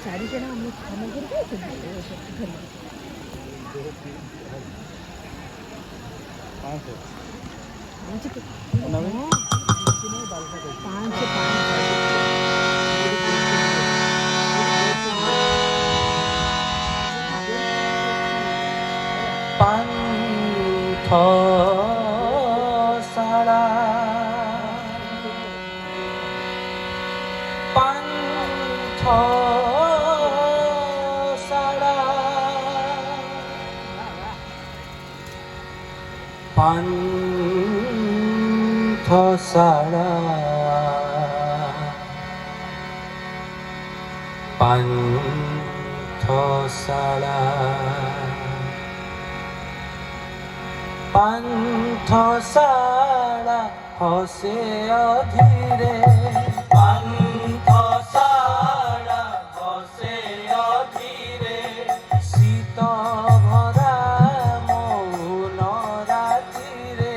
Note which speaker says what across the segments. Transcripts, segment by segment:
Speaker 1: ଚାରିଜଣ ଆମେ କାମ କରିକି
Speaker 2: পান্থশালা পান্থশালা পান্থশালা পান্থশালা পান্থশালা হসে অধীরে পান্থশালা হসে অধীরে শীত ভরা মৌন রাতিরে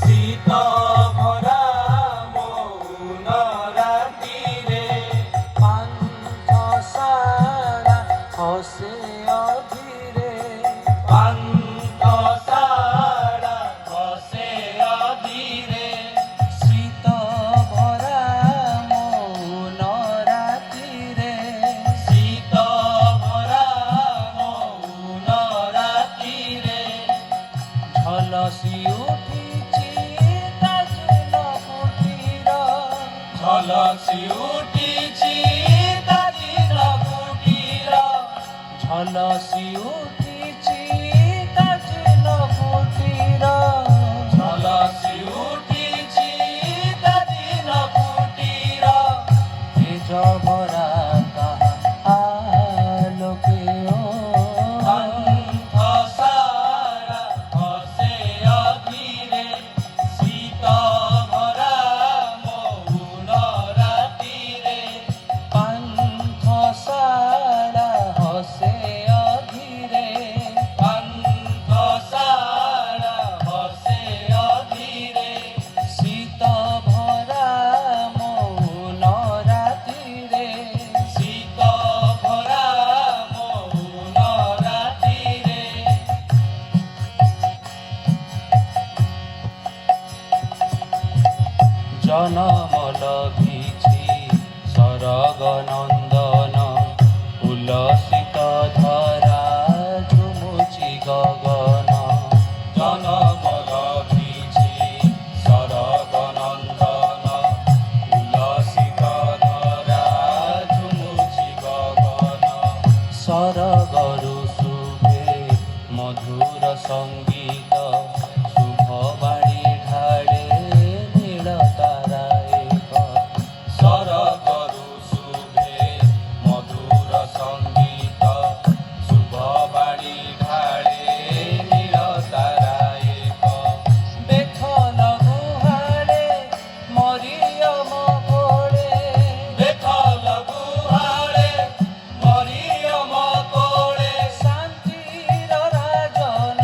Speaker 2: শীত ভরা মৌন রাতিরে পান্থশালা হসে অধীরে পান্থশালা হসে অধীরে শীত ভরা মৌন রাতিরে শীত ভরা মৌন রাতিরে ঝলসি উঠিছি তাজিল কুটির ঝলসি উঠিছি তাজিল কুটির ঝলসি উঠিছি তাজিল কুটির ঝলসি উঠিছি তাজিল কুটির তেজ ভরা তাহা আলোকে পান্থশালা হসে অধীরে শীত ভরা মৌন রাতিরে পান্থশালা হসে অধীরে পান্থশালা হসে অধীরে শীত ভরা মৌন রাতিরে শীত ভরা মৌন রাতিরে জনম লভিছি সরগ নন্দন উলসিত ধরা ঝুমুচি গগন জনম লভিছি সরগ নন্দন উলসিত ধরা ঝুমুচি গগন সরগরু শুভে মধুর সঙ্গীত শুভ বাণী ঢাড়ে নীଳ তারা ଏକ ସରଗରୁ ଶୁଭେ ମଧୁର ସଙ୍ଗୀତ ଶୁଭ ବାଣୀ ଢାଳେ ନୀଳ ତାରା ଏକ ବେଥଲ ଗୁହାଳେ ମରିୟମ କୋଳେ ବେଥଲ ଗୁହାଳେ ମରିୟମ କୋଳେ ଶାନ୍ତିର ରାଜନ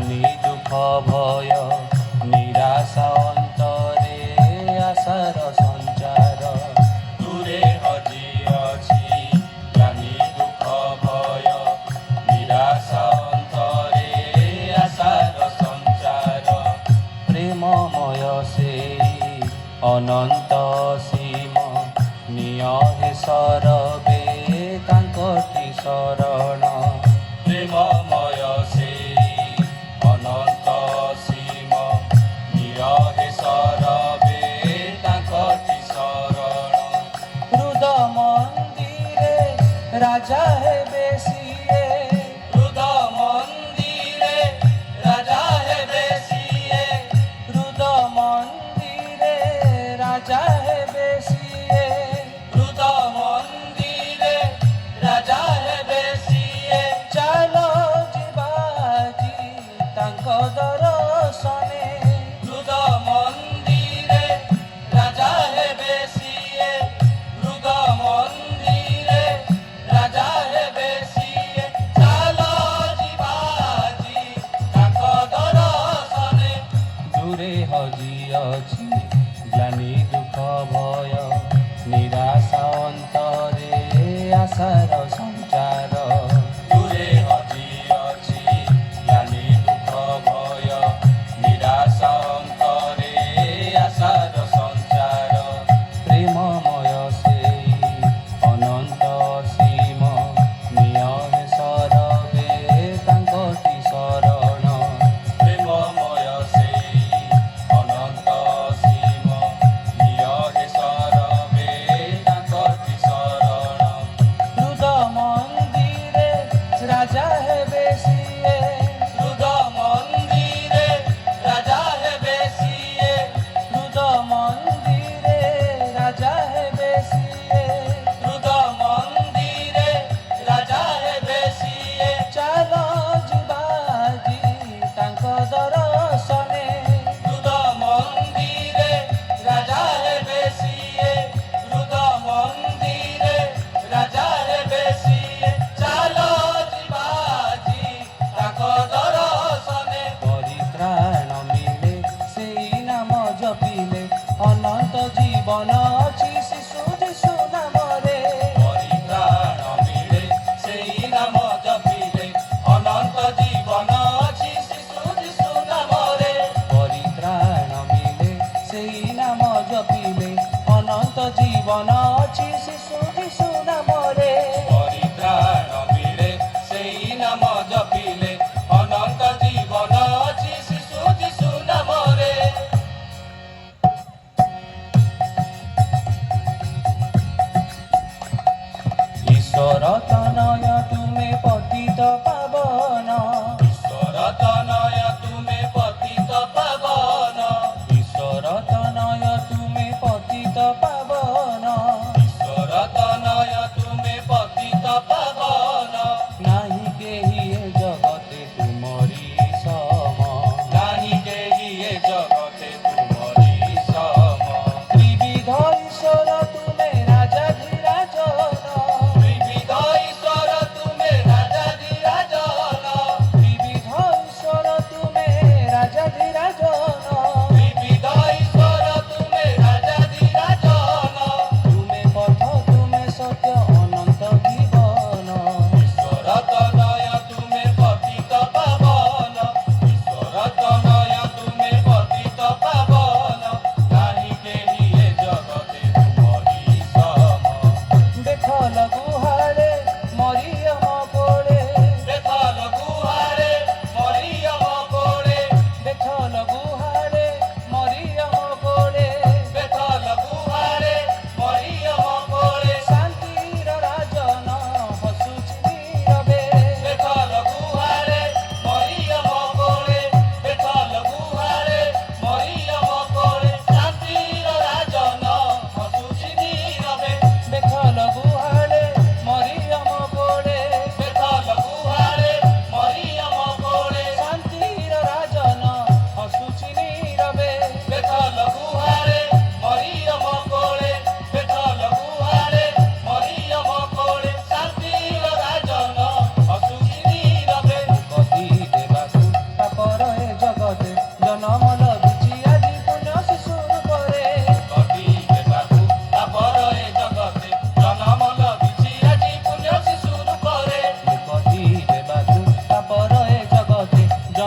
Speaker 2: গ্লানি দুঃখ ভয় নিরাশা অন্তরে আশার সঞ্চার দূরে হজিয়াছি গ্লানি দুঃখ ভয় নিরাশা অন্তরে আশার সঞ্চার প্রেমময় সেই অনন্ত সীম নিয় হে সরবে তাঙ্কটি শরণ প্রেমময় সেই অনন্ত সীম নিয় হে সরবে তাঙ্কটি শরণ হৃদ মন্দিরে রাজা হে বেশিয়ে হৃদ মন্দিরে রাজা হে বেশিয়ে হৃদ মন্দিরে রাজা হে বেশিয়ে হৃদ মন্দিরে রাজা হে বেশিয়ে চালো ଯିବାଜି ତାଙ୍କ ଦର୍ଶନେ ହୃଦ ମନ୍ଦିରେ ରାଜା হে বেশিয়ে হৃদ মন্দিরে রাজা হে বেশিয়ে চালো ଯିବାଜି ତାଙ୍କ ଦର୍ଶନେ দূরে হজিয়াছি গ্লানি দুঃখ ভয় নিরাশা অন্তরে আশার সঞ্চার দূরে হজিয়াছি গ্লানি দুঃখ ভয় নিরাশা অন্তরে আশার সঞ্চার প্রেমময় সেই অনন্ত সীম নিয় হে সরবে তাঙ্কটি শরণ প্রেমময় সেই অনন্ত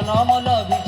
Speaker 2: ଜନମ ଲଭି